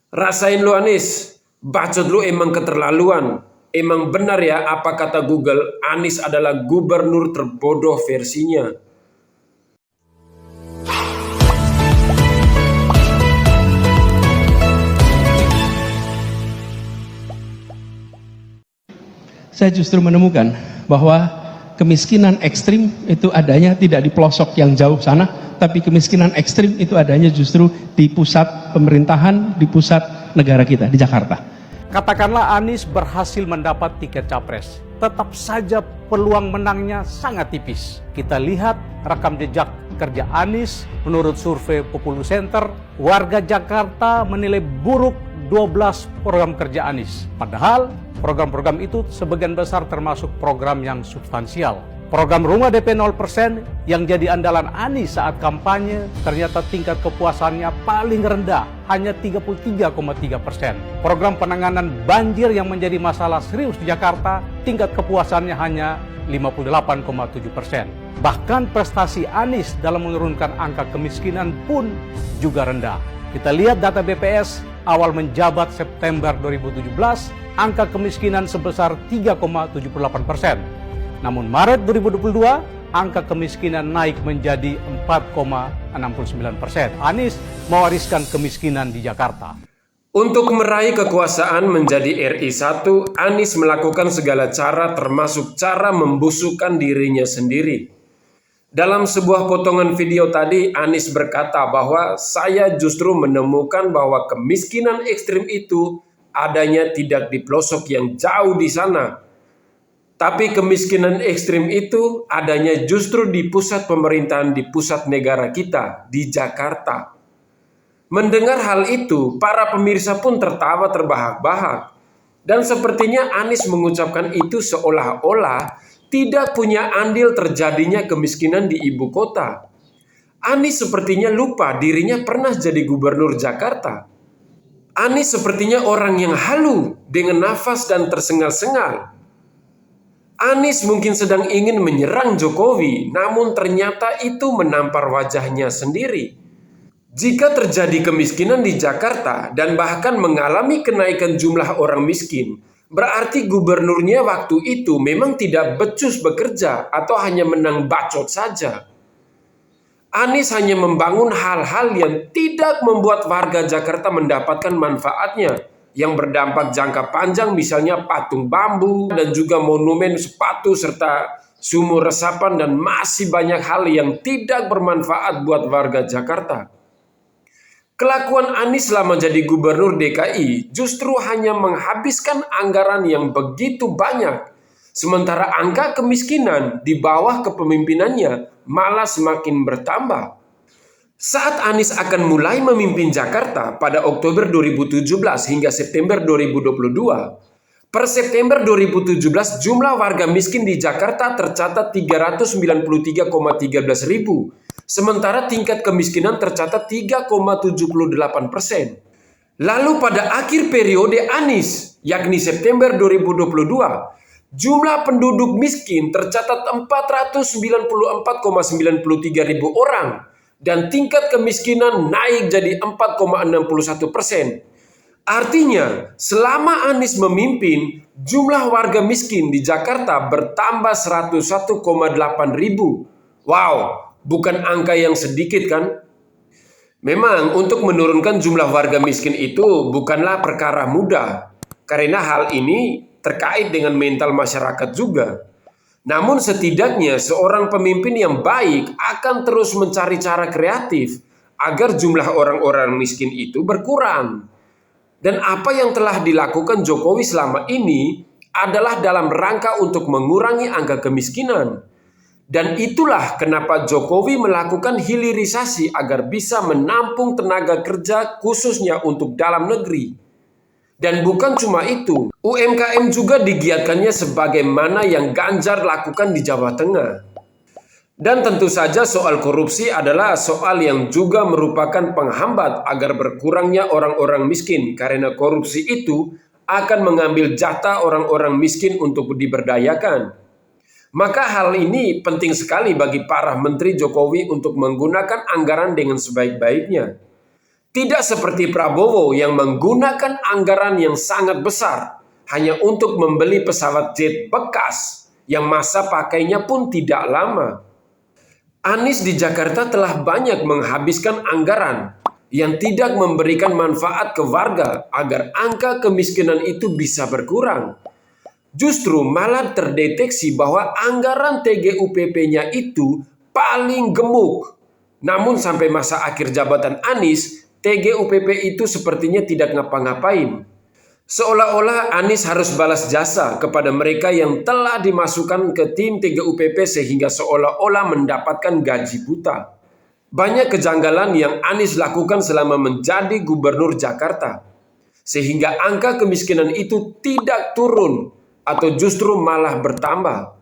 Rasain lu Anies, bacot lu emang keterlaluan. Emang benar ya apa kata Google, Anies adalah gubernur terbodoh versinya. Saya justru menemukan bahwa kemiskinan ekstrim itu adanya tidak di pelosok yang jauh sana, tapi kemiskinan ekstrim itu adanya justru di pusat pemerintahan, di pusat negara kita, di Jakarta. Katakanlah Anies berhasil mendapat tiket capres, tetap saja peluang menangnya sangat tipis. Kita lihat rekam jejak kerja Anies menurut survei Populi Center, warga Jakarta menilai buruk 12 program kerja Anies. Padahal program-program itu sebagian besar termasuk program yang substansial. Program rumah DP 0% yang jadi andalan Anies saat kampanye, ternyata tingkat kepuasannya paling rendah, hanya 33,3%. Program penanganan banjir yang menjadi masalah serius di Jakarta, tingkat kepuasannya hanya 58,7%. Bahkan prestasi Anies dalam menurunkan angka kemiskinan pun juga rendah. Kita lihat data BPS awal menjabat September 2017, angka kemiskinan sebesar 3,78%. Namun Maret 2022, angka kemiskinan naik menjadi 4,69%. Anies mewariskan kemiskinan di Jakarta. Untuk meraih kekuasaan menjadi RI 1, Anies melakukan segala cara termasuk cara membusukkan dirinya sendiri. Dalam sebuah potongan video tadi, Anies berkata bahwa saya justru menemukan bahwa kemiskinan ekstrim itu adanya tidak di pelosok yang jauh di sana. Tapi kemiskinan ekstrim itu adanya justru di pusat pemerintahan, di pusat negara kita, di Jakarta. Mendengar hal itu, para pemirsa pun tertawa terbahak-bahak. Dan sepertinya Anies mengucapkan itu seolah-olah tidak punya andil terjadinya kemiskinan di ibu kota. Anies sepertinya lupa dirinya pernah jadi gubernur Jakarta. Anies sepertinya orang yang halu dengan nafas dan tersengal-sengal. Anies mungkin sedang ingin menyerang Jokowi, namun ternyata itu menampar wajahnya sendiri. Jika terjadi kemiskinan di Jakarta dan bahkan mengalami kenaikan jumlah orang miskin, berarti gubernurnya waktu itu memang tidak becus bekerja atau hanya menang bacot saja. Anies hanya membangun hal-hal yang tidak membuat warga Jakarta mendapatkan manfaatnya, yang berdampak jangka panjang, misalnya patung bambu dan juga monumen sepatu serta sumur resapan, dan masih banyak hal yang tidak bermanfaat buat warga Jakarta. Kelakuan Anies selama jadi gubernur DKI justru hanya menghabiskan anggaran yang begitu banyak, sementara angka kemiskinan di bawah kepemimpinannya malah semakin bertambah. Saat Anies akan mulai memimpin Jakarta pada Oktober 2017 hingga September 2022, per September 2017 jumlah warga miskin di Jakarta tercatat 393,13 ribu, sementara tingkat kemiskinan tercatat 3,78%. Lalu pada akhir periode Anies, yakni September 2022, jumlah penduduk miskin tercatat 494,93 ribu orang, dan tingkat kemiskinan naik jadi 4,61%. Artinya, selama Anies memimpin, jumlah warga miskin di Jakarta bertambah 101,8 ribu. Wow, bukan angka yang sedikit kan? Memang untuk menurunkan jumlah warga miskin itu bukanlah perkara mudah, karena hal ini terkait dengan mental masyarakat juga. Namun setidaknya seorang pemimpin yang baik akan terus mencari cara kreatif agar jumlah orang-orang miskin itu berkurang. Dan apa yang telah dilakukan Jokowi selama ini adalah dalam rangka untuk mengurangi angka kemiskinan. Dan itulah kenapa Jokowi melakukan hilirisasi agar bisa menampung tenaga kerja khususnya untuk dalam negeri. Dan bukan cuma itu, UMKM juga digiatkannya sebagaimana yang Ganjar lakukan di Jawa Tengah. Dan tentu saja soal korupsi adalah soal yang juga merupakan penghambat agar berkurangnya orang-orang miskin, karena korupsi itu akan mengambil jatah orang-orang miskin untuk diberdayakan. Maka hal ini penting sekali bagi para menteri Jokowi untuk menggunakan anggaran dengan sebaik-baiknya. Tidak seperti Prabowo yang menggunakan anggaran yang sangat besar hanya untuk membeli pesawat jet bekas yang masa pakainya pun tidak lama. Anies di Jakarta telah banyak menghabiskan anggaran yang tidak memberikan manfaat ke warga agar angka kemiskinan itu bisa berkurang. Justru malah terdeteksi bahwa anggaran TGUPP-nya itu paling gemuk. Namun sampai masa akhir jabatan Anies, TGUPP itu sepertinya tidak ngapa-ngapain. Seolah-olah Anies harus balas jasa kepada mereka yang telah dimasukkan ke tim TGUPP sehingga seolah-olah mendapatkan gaji buta. Banyak kejanggalan yang Anies lakukan selama menjadi gubernur Jakarta, sehingga angka kemiskinan itu tidak turun atau justru malah bertambah.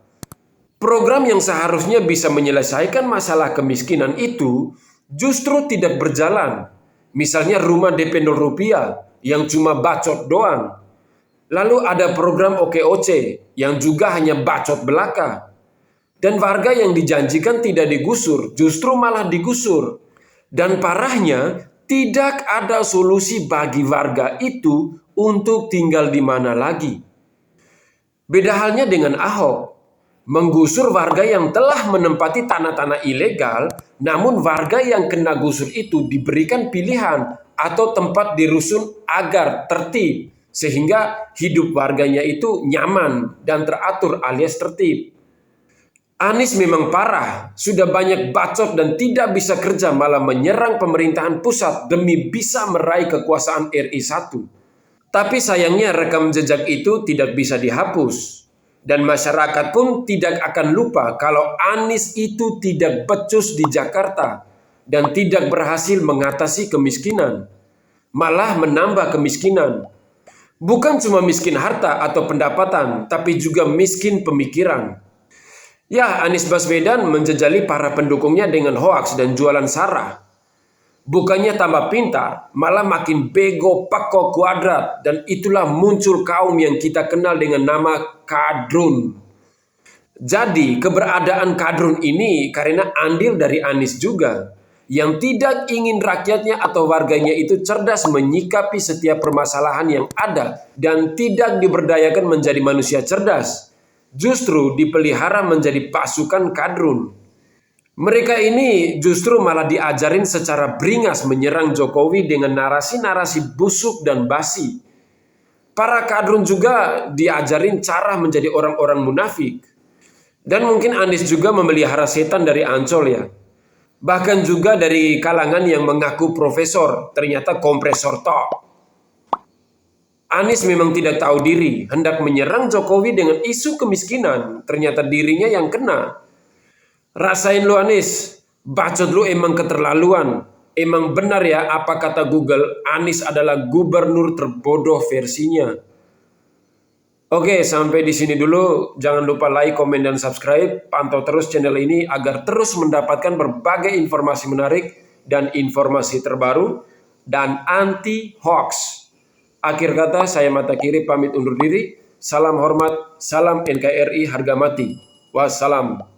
Program yang seharusnya bisa menyelesaikan masalah kemiskinan itu justru tidak berjalan. Misalnya rumah DP 0 rupiah yang cuma bacot doang. Lalu ada program OKOC yang juga hanya bacot belaka. Dan warga yang dijanjikan tidak digusur, justru malah digusur. Dan parahnya, tidak ada solusi bagi warga itu untuk tinggal di mana lagi. Beda halnya dengan Ahok, menggusur warga yang telah menempati tanah-tanah ilegal, namun warga yang kena gusur itu diberikan pilihan atau tempat di rusun agar tertib, sehingga hidup warganya itu nyaman dan teratur alias tertib. Anies memang parah, sudah banyak bacot dan tidak bisa kerja, malah menyerang pemerintahan pusat demi bisa meraih kekuasaan RI 1. Tapi sayangnya rekam jejak itu tidak bisa dihapus. Dan masyarakat pun tidak akan lupa kalau Anies itu tidak becus di Jakarta dan tidak berhasil mengatasi kemiskinan, malah menambah kemiskinan. Bukan cuma miskin harta atau pendapatan, tapi juga miskin pemikiran. Ya, Anies Baswedan menjejali para pendukungnya dengan hoaks dan jualan sara. Bukannya tambah pintar, malah makin bego peko kuadrat, dan itulah muncul kaum yang kita kenal dengan nama kadrun. Jadi keberadaan kadrun ini karena andil dari Anies juga, yang tidak ingin rakyatnya atau warganya itu cerdas menyikapi setiap permasalahan yang ada dan tidak diberdayakan menjadi manusia cerdas. Justru dipelihara menjadi pasukan kadrun. Mereka ini justru malah diajarin secara beringas menyerang Jokowi dengan narasi-narasi busuk dan basi. Para kadrun juga diajarin cara menjadi orang-orang munafik. Dan mungkin Anies juga memelihara setan dari Ancol ya. Bahkan juga dari kalangan yang mengaku profesor, ternyata kompresor tok. Anies memang tidak tahu diri, hendak menyerang Jokowi dengan isu kemiskinan, ternyata dirinya yang kena. Rasain lu Anies, bacot lu emang keterlaluan. Emang benar ya apa kata Google, Anies adalah gubernur terbodoh versinya. Oke, sampai di sini dulu. Jangan lupa like, komen, dan subscribe. Pantau terus channel ini agar terus mendapatkan berbagai informasi menarik dan informasi terbaru dan anti hoax. Akhir kata, saya Mata Kiri pamit undur diri. Salam hormat, salam NKRI harga mati. Wassalam.